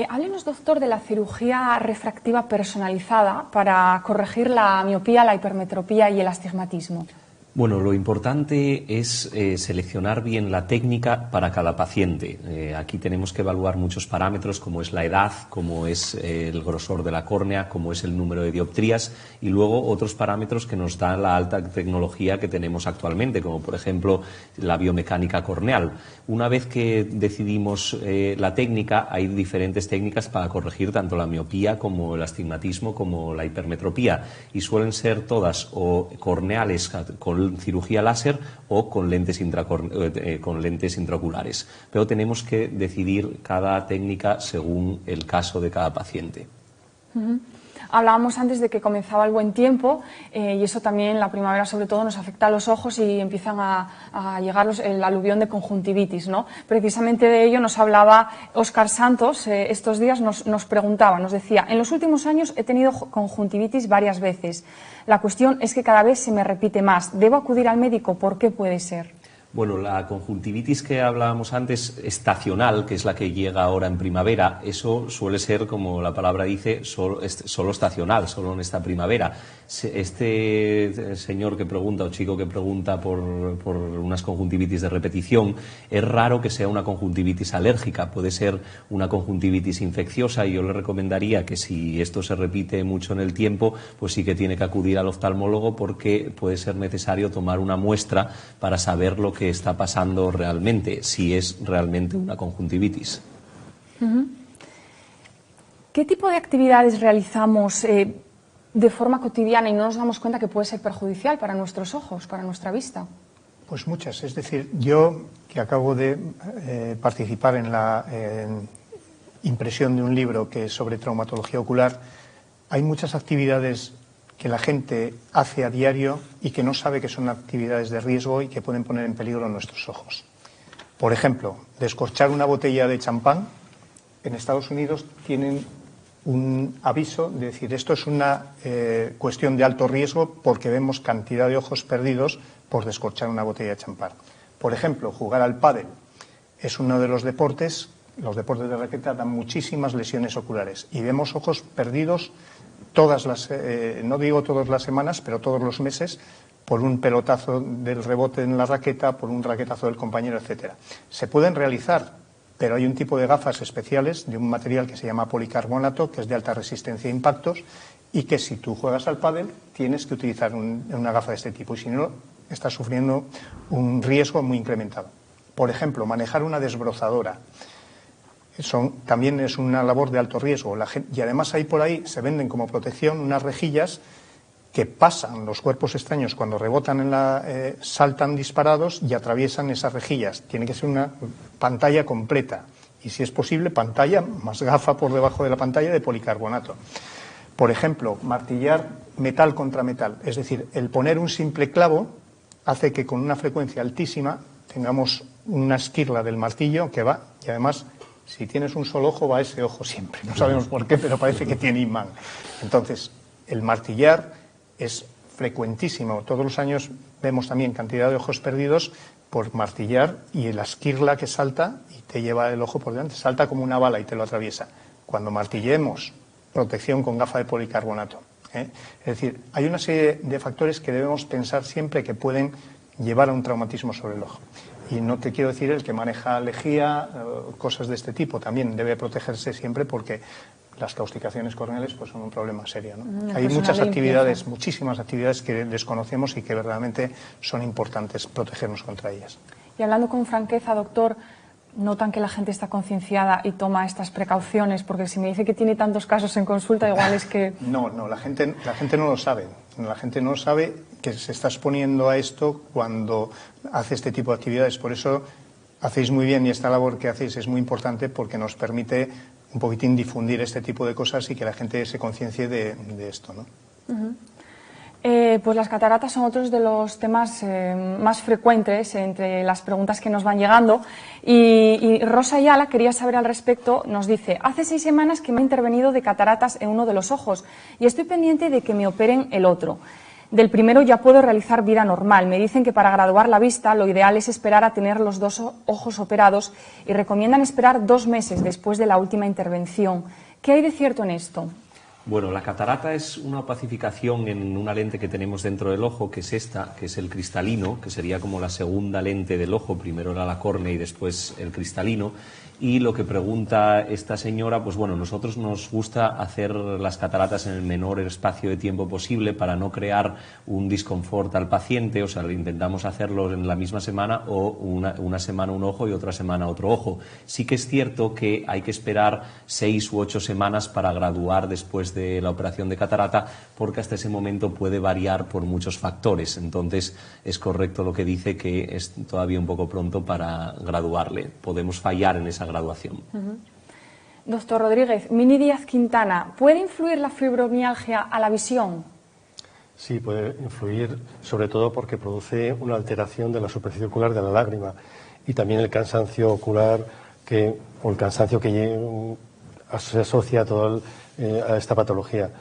Háblenos, doctor, de la cirugía refractiva personalizada para corregir la miopía, la hipermetropía y el astigmatismo. Bueno, lo importante es seleccionar bien la técnica para cada paciente. Aquí tenemos que evaluar muchos parámetros, como es la edad, como es el grosor de la córnea, como es el número de dioptrías y luego otros parámetros que nos da la alta tecnología que tenemos actualmente, como por ejemplo la biomecánica corneal. Una vez que decidimos la técnica, hay diferentes técnicas para corregir tanto la miopía como el astigmatismo como la hipermetropía y suelen ser todas o corneales con cirugía láser o con lentes intraoculares. Pero tenemos que decidir cada técnica según el caso de cada paciente. Hablábamos antes de que comenzaba el buen tiempo y eso también, la primavera sobre todo, nos afecta a los ojos y empiezan a llegar el aluvión de conjuntivitis, ¿no? Precisamente de ello nos hablaba Óscar Santos, estos días nos preguntaba, nos decía, en los últimos años he tenido conjuntivitis varias veces. La cuestión es que cada vez se me repite más. ¿Debo acudir al médico? ¿Por qué puede ser? Bueno, la conjuntivitis que hablábamos antes, estacional, que es la que llega ahora en primavera, eso suele ser, como la palabra dice, solo estacional, solo en esta primavera. Este señor que pregunta o chico que pregunta por unas conjuntivitis de repetición, es raro que sea una conjuntivitis alérgica, puede ser una conjuntivitis infecciosa y yo le recomendaría que si esto se repite mucho en el tiempo, pues sí que tiene que acudir al oftalmólogo porque puede ser necesario tomar una muestra para saber lo que está pasando realmente, si es realmente una conjuntivitis. ¿Qué tipo de actividades realizamos de forma cotidiana y no nos damos cuenta que puede ser perjudicial para nuestros ojos, para nuestra vista? Pues muchas, es decir, yo que acabo de participar en la impresión de un libro que es sobre traumatología ocular, hay muchas actividades que la gente hace a diario y que no sabe que son actividades de riesgo y que pueden poner en peligro nuestros ojos. Por ejemplo, descorchar una botella de champán. En Estados Unidos tienen un aviso de decir esto es una cuestión de alto riesgo porque vemos cantidad de ojos perdidos por descorchar una botella de champán. Por ejemplo, jugar al pádel es uno de los deportes de raqueta dan muchísimas lesiones oculares y vemos ojos perdidos no digo todas las semanas, pero todos los meses, por un pelotazo del rebote en la raqueta, por un raquetazo del compañero, etcétera. Se pueden realizar, pero hay un tipo de gafas especiales de un material que se llama policarbonato, que es de alta resistencia a impactos, y que si tú juegas al pádel tienes que utilizar una gafa de este tipo, y si no, estás sufriendo un riesgo muy incrementado. Por ejemplo, manejar una desbrozadora. También es una labor de alto riesgo y además ahí por ahí se venden como protección unas rejillas que pasan los cuerpos extraños cuando rebotan saltan disparados y atraviesan esas rejillas. Tiene que ser una pantalla completa y si es posible pantalla más gafa por debajo de la pantalla de policarbonato. Por ejemplo, martillar metal contra metal, es decir, el poner un simple clavo hace que con una frecuencia altísima tengamos una esquirla del martillo que va y además si tienes un solo ojo, va a ese ojo siempre. No sabemos por qué, pero parece que tiene imán. Entonces, el martillar es frecuentísimo. Todos los años vemos también cantidad de ojos perdidos por martillar y la esquirla que salta y te lleva el ojo por delante. Salta como una bala y te lo atraviesa. Cuando martillemos, protección con gafa de policarbonato. Es decir, hay una serie de factores que debemos pensar siempre que pueden llevar a un traumatismo sobre el ojo. Y no te quiero decir el que maneja lejía, cosas de este tipo, también debe protegerse siempre porque las causticaciones corneales pues son un problema serio, ¿no? Hay muchas actividades, muchísimas actividades que desconocemos y que verdaderamente son importantes protegernos contra ellas. Y hablando con franqueza, doctor, ¿notan que la gente está concienciada y toma estas precauciones? Porque si me dice que tiene tantos casos en consulta, igual es que... No, la gente no lo sabe. La gente no sabe que se está exponiendo a esto cuando hace este tipo de actividades. Por eso hacéis muy bien y esta labor que hacéis es muy importante porque nos permite un poquitín difundir este tipo de cosas y que la gente se conciencie de esto, ¿no? Pues las cataratas son otros de los temas más frecuentes entre las preguntas que nos van llegando y Rosa Ayala quería saber al respecto, nos dice, hace 6 semanas que me ha intervenido de cataratas en uno de los ojos y estoy pendiente de que me operen el otro. Del primero ya puedo realizar vida normal. Me dicen que para graduar la vista lo ideal es esperar a tener los 2 ojos operados y recomiendan esperar 2 meses después de la última intervención. ¿Qué hay de cierto en esto? Bueno, la catarata es una opacificación en una lente que tenemos dentro del ojo, que es esta, que es el cristalino, que sería como la segunda lente del ojo. Primero era la córnea y después el cristalino. Y lo que pregunta esta señora, pues bueno, nosotros nos gusta hacer las cataratas en el menor espacio de tiempo posible para no crear un disconfort al paciente, o sea, intentamos hacerlo en la misma semana o una semana un ojo y otra semana otro ojo. Sí que es cierto que hay que esperar 6 u 8 semanas para graduar después de la operación de catarata, porque hasta ese momento puede variar por muchos factores. Entonces, es correcto lo que dice, que es todavía un poco pronto para graduarle. Podemos fallar en esa graduación. Doctor Rodríguez, Mini Díaz Quintana, ¿puede influir la fibromialgia a la visión? Sí, puede influir, sobre todo porque produce una alteración de la superficie ocular de la lágrima y también el cansancio ocular o el cansancio que se asocia a esta patología.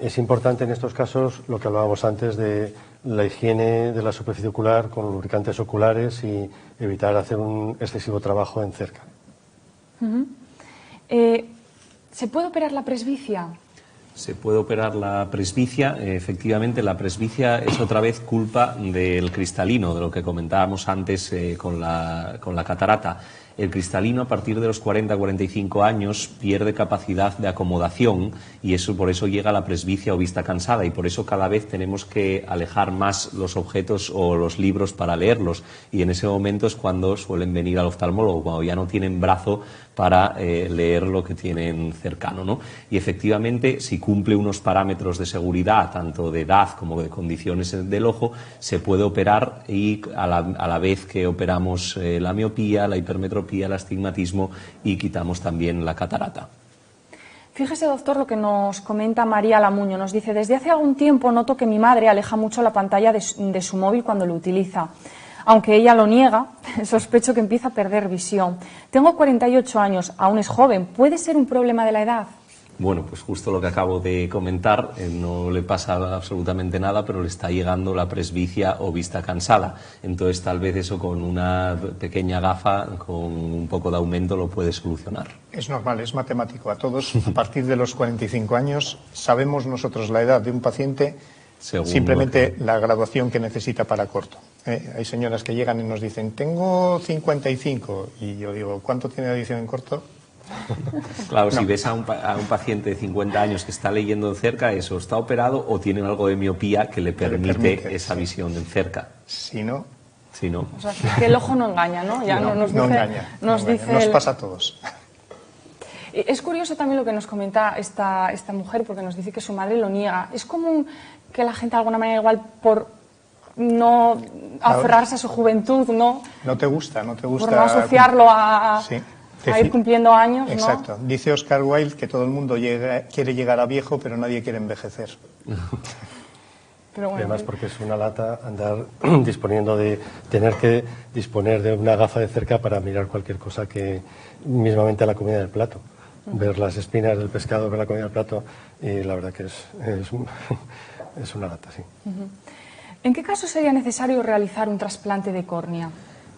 Es importante en estos casos lo que hablábamos antes de la higiene de la superficie ocular con lubricantes oculares y evitar hacer un excesivo trabajo en cerca. ¿Se puede operar la presbicia? Se puede operar la presbicia. Efectivamente, la presbicia es otra vez culpa del cristalino, de lo que comentábamos antes con la catarata. El cristalino, a partir de los 40-45 años, pierde capacidad de acomodación y por eso llega a la presbicia o vista cansada, y por eso cada vez tenemos que alejar más los objetos o los libros para leerlos, y en ese momento es cuando suelen venir al oftalmólogo, cuando ya no tienen brazo para leer lo que tienen cercano, ¿no? Y efectivamente, si cumple unos parámetros de seguridad, tanto de edad como de condiciones del ojo, se puede operar, y a la vez que operamos la miopía, la hipermetropía, el astigmatismo, y quitamos también la catarata. Fíjese, doctor, lo que nos comenta María Lamuño. Nos dice: desde hace algún tiempo noto que mi madre aleja mucho la pantalla de su móvil cuando lo utiliza. Aunque ella lo niega, sospecho que empieza a perder visión. Tengo 48 años, aún es joven. ¿Puede ser un problema de la edad? Bueno, pues justo lo que acabo de comentar, no le pasa absolutamente nada, pero le está llegando la presbicia o vista cansada. Entonces, tal vez eso con una pequeña gafa, con un poco de aumento, lo puede solucionar. Es normal, es matemático. A todos, a partir de los 45 años, sabemos nosotros la edad de un paciente, simplemente la graduación que necesita para corto. Hay señoras que llegan y nos dicen: tengo 55, y yo digo: ¿cuánto tiene de edición en corto? Claro, no. Si ves a un paciente de 50 años que está leyendo de cerca, eso está operado o tiene algo de miopía que le permite esa visión de cerca. Si no... O sea, que el ojo no engaña, ¿no? Ya no engaña. Nos pasa a todos. Es curioso también lo que nos comenta esta mujer, porque nos dice que su madre lo niega. Es común que la gente de alguna manera, igual por no aferrarse a su juventud, ¿no? No te gusta. Por no asociarlo a... Sí. A ir cumpliendo años, ¿no? Exacto. Dice Oscar Wilde que todo el mundo quiere llegar a viejo, pero nadie quiere envejecer. Pero bueno, además, porque es una lata andar tener que disponer de una gafa de cerca para mirar cualquier cosa, que mismamente la comida del plato. Ver las espinas del pescado, ver la comida del plato, y la verdad que es una lata, sí. ¿En qué caso sería necesario realizar un trasplante de córnea?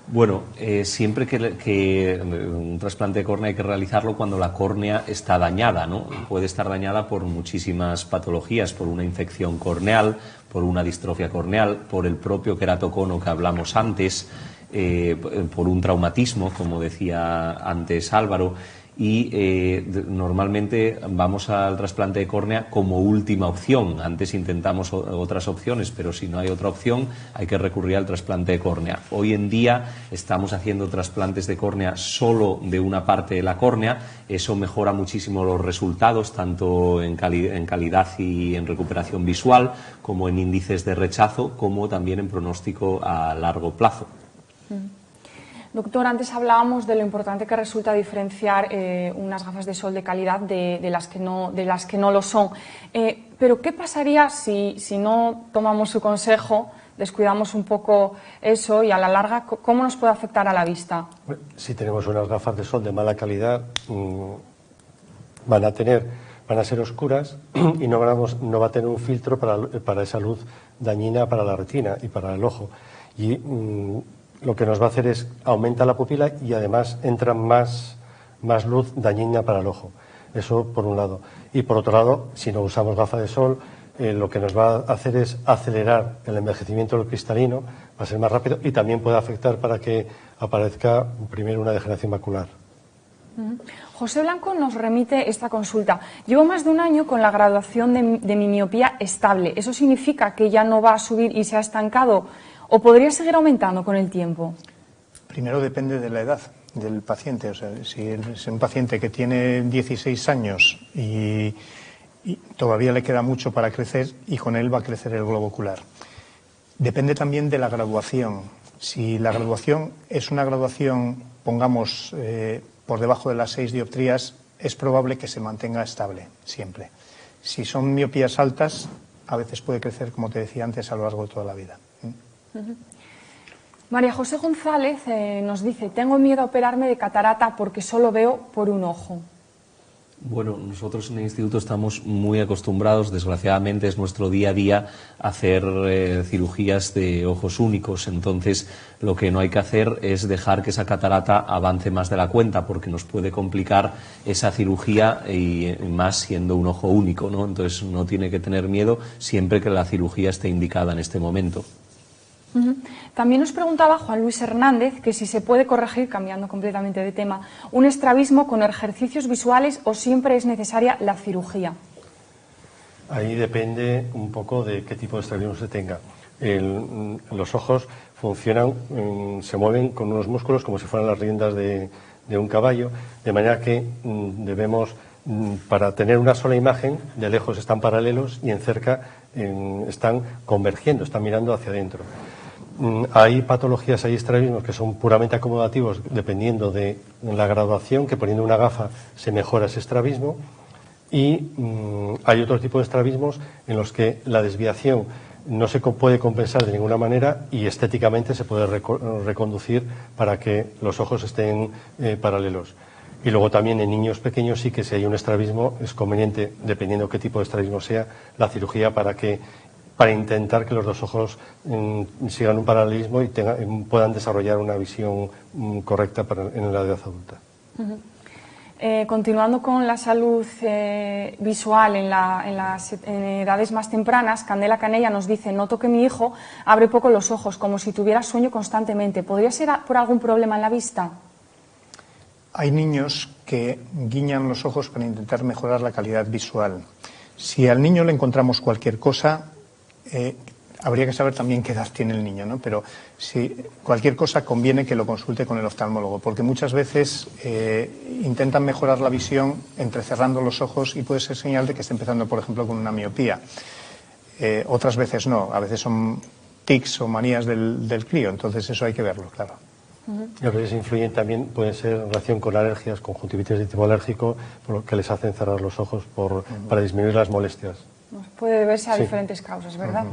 Bueno, siempre que un trasplante de córnea hay que realizarlo cuando la córnea está dañada, ¿no? Puede estar dañada por muchísimas patologías, por una infección corneal, por una distrofia corneal, por el propio queratocono que hablamos antes, por un traumatismo, como decía antes Álvaro. Y normalmente vamos al trasplante de córnea como última opción. Antes intentamos otras opciones, pero si no hay otra opción hay que recurrir al trasplante de córnea. Hoy en día estamos haciendo trasplantes de córnea solo de una parte de la córnea. Eso mejora muchísimo los resultados, tanto en calidad y en recuperación visual, como en índices de rechazo, como también en pronóstico a largo plazo. Doctor, antes hablábamos de lo importante que resulta diferenciar unas gafas de sol de calidad de las que no lo son. Pero ¿qué pasaría si no tomamos su consejo, descuidamos un poco eso y a la larga, cómo nos puede afectar a la vista? Si tenemos unas gafas de sol de mala calidad, van a ser oscuras y no va a tener un filtro para esa luz dañina para la retina y para el ojo. Y lo que nos va a hacer es aumenta la pupila y además entra más luz dañina para el ojo. Eso por un lado. Y por otro lado, si no usamos gafas de sol, lo que nos va a hacer es acelerar el envejecimiento del cristalino, va a ser más rápido y también puede afectar para que aparezca primero una degeneración macular. José Blanco nos remite esta consulta. Llevo más de un año con la graduación de mi miopía estable. ¿Eso significa que ya no va a subir y se ha estancado o podría seguir aumentando con el tiempo? Primero depende de la edad del paciente. O sea, si es un paciente que tiene 16 años y todavía le queda mucho para crecer y con él va a crecer el globo ocular. Depende también de la graduación. Si la graduación es una graduación, pongamos, por debajo de las 6 dioptrías, es probable que se mantenga estable siempre. Si son miopías altas, a veces puede crecer, como te decía antes, a lo largo de toda la vida. María José González nos dice, tengo miedo a operarme de catarata porque solo veo por un ojo. Bueno, nosotros en el instituto estamos muy acostumbrados, desgraciadamente es nuestro día a día, a hacer cirugías de ojos únicos. Entonces, lo que no hay que hacer es dejar que esa catarata avance más de la cuenta, porque nos puede complicar esa cirugía y más siendo un ojo único, ¿no? Entonces, no tiene que tener miedo siempre que la cirugía esté indicada en este momento. También nos preguntaba Juan Luis Hernández que si se puede corregir, cambiando completamente de tema, un estrabismo con ejercicios visuales o siempre es necesaria la cirugía. Ahí depende un poco de qué tipo de estrabismo se tenga. Los ojos funcionan, se mueven con unos músculos como si fueran las riendas de un caballo, de manera que debemos, para tener una sola imagen, de lejos están paralelos y en cerca están convergiendo, están mirando hacia adentro. Hay patologías, hay estrabismos que son puramente acomodativos dependiendo de la graduación, que poniendo una gafa se mejora ese estrabismo, y hay otro tipo de estrabismos en los que la desviación no se puede compensar de ninguna manera y estéticamente se puede reconducir para que los ojos estén paralelos. Y luego también en niños pequeños sí que si hay un estrabismo es conveniente, dependiendo qué tipo de estrabismo sea, la cirugía para intentar que los dos ojos sigan un paralelismo y puedan desarrollar una visión correcta en la edad adulta. Continuando con la salud visual en las edades más tempranas, Candela Canella nos dice, noto que mi hijo abre poco los ojos, como si tuviera sueño constantemente. ¿Podría ser por algún problema en la vista? Hay niños que guiñan los ojos para intentar mejorar la calidad visual. Si al niño le encontramos cualquier cosa, habría que saber también qué edad tiene el niño, ¿no? Pero si cualquier cosa conviene que lo consulte con el oftalmólogo, porque muchas veces intentan mejorar la visión entrecerrando los ojos y puede ser señal de que está empezando, por ejemplo, con una miopía. Otras veces no, a veces son tics o manías del crío, entonces eso hay que verlo, claro. Y a veces influyen también, pueden ser en relación con alergias, conjuntivitis de tipo alérgico, por lo que les hacen cerrar los ojos para disminuir las molestias. Puede deberse a diferentes causas, ¿verdad?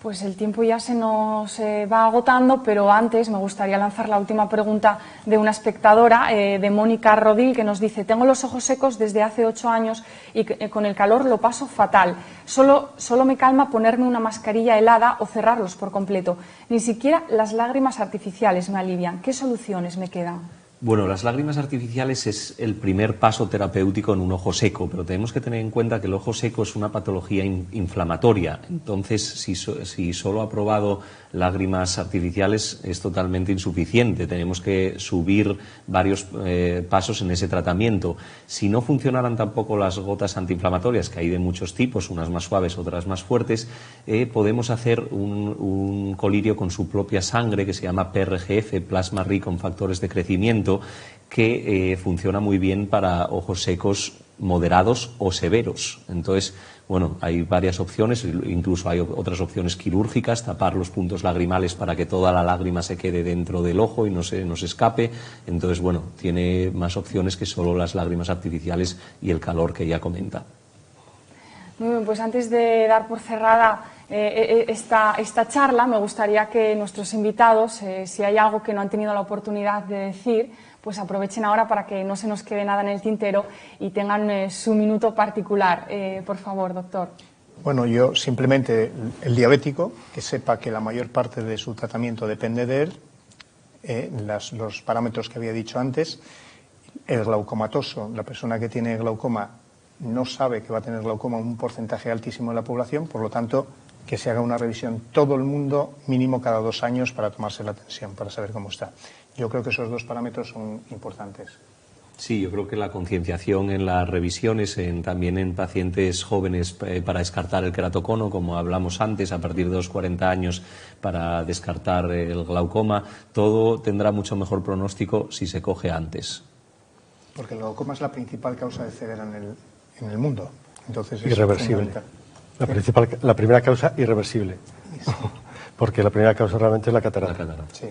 Pues el tiempo ya se nos va agotando, pero antes me gustaría lanzar la última pregunta de una espectadora, de Mónica Rodil, que nos dice, tengo los ojos secos desde hace 8 años y con el calor lo paso fatal. Solo me calma ponerme una mascarilla helada o cerrarlos por completo. Ni siquiera las lágrimas artificiales me alivian. ¿Qué soluciones me quedan? Bueno, las lágrimas artificiales es el primer paso terapéutico en un ojo seco, pero tenemos que tener en cuenta que el ojo seco es una patología inflamatoria. Entonces, si solo ha probado lágrimas artificiales es totalmente insuficiente. Tenemos que subir varios pasos en ese tratamiento. Si no funcionaran tampoco las gotas antiinflamatorias, que hay de muchos tipos, unas más suaves, otras más fuertes, podemos hacer un colirio con su propia sangre que se llama PRGF, plasma rico con factores de crecimiento, que funciona muy bien para ojos secos moderados o severos. Entonces, bueno, hay varias opciones, incluso hay otras opciones quirúrgicas, tapar los puntos lagrimales para que toda la lágrima se quede dentro del ojo y no se escape. Entonces, bueno, tiene más opciones que solo las lágrimas artificiales y el calor que ella comenta. Muy bien, pues antes de dar por cerrada esta charla, me gustaría que nuestros invitados, si hay algo que no han tenido la oportunidad de decir, pues aprovechen ahora para que no se nos quede nada en el tintero y tengan su minuto particular. Por favor, doctor. Bueno, yo simplemente el diabético, que sepa que la mayor parte de su tratamiento depende de él, los parámetros que había dicho antes. El glaucomatoso, la persona que tiene glaucoma no sabe que va a tener glaucoma un porcentaje altísimo de la población, por lo tanto, que se haga una revisión todo el mundo mínimo cada 2 años para tomarse la tensión, para saber cómo está. Yo creo que esos 2 parámetros son importantes. Sí, yo creo que la concienciación en las revisiones, también en pacientes jóvenes para descartar el queratocono, como hablamos antes, a partir de los 40 años para descartar el glaucoma, todo tendrá mucho mejor pronóstico si se coge antes. Porque el glaucoma es la principal causa de ceguera en el mundo. Entonces, irreversible. La primera causa irreversible. Sí. Porque la primera causa realmente es la catarata. Sí.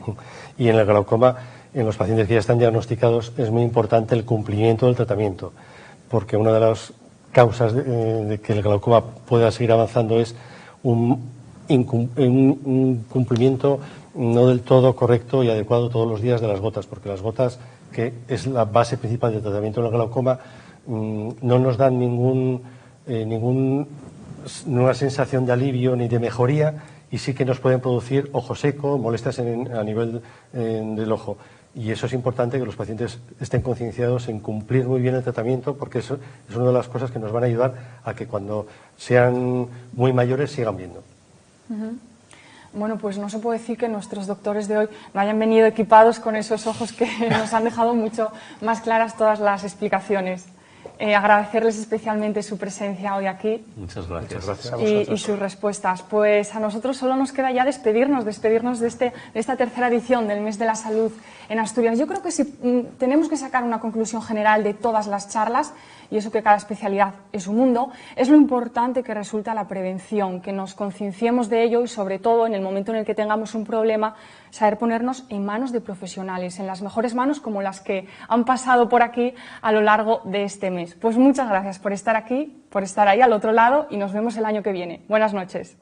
Y en el glaucoma, en los pacientes que ya están diagnosticados, es muy importante el cumplimiento del tratamiento, porque una de las causas de que el glaucoma pueda seguir avanzando es un cumplimiento no del todo correcto y adecuado todos los días de las gotas, porque las gotas, que es la base principal del tratamiento del glaucoma, no nos dan ninguna sensación de alivio ni de mejoría, y sí que nos pueden producir ojo seco, molestias a nivel del ojo. Y eso es importante, que los pacientes estén concienciados en cumplir muy bien el tratamiento, porque eso es una de las cosas que nos van a ayudar a que cuando sean muy mayores sigan viendo. Bueno, pues no se puede decir que nuestros doctores de hoy no hayan venido equipados con esos ojos que nos han dejado mucho más claras todas las explicaciones. Agradecerles especialmente su presencia hoy aquí. Muchas gracias. Y sus respuestas. Pues a nosotros solo nos queda ya despedirnos de esta tercera edición del Mes de la Salud en Asturias. Yo creo que si tenemos que sacar una conclusión general de todas las charlas, y eso que cada especialidad es un mundo, es lo importante que resulta la prevención, que nos concienciemos de ello y, sobre todo, en el momento en el que tengamos un problema, saber ponernos en manos de profesionales, en las mejores manos como las que han pasado por aquí a lo largo de este mes. Pues muchas gracias por estar aquí, por estar ahí al otro lado, y nos vemos el año que viene. Buenas noches.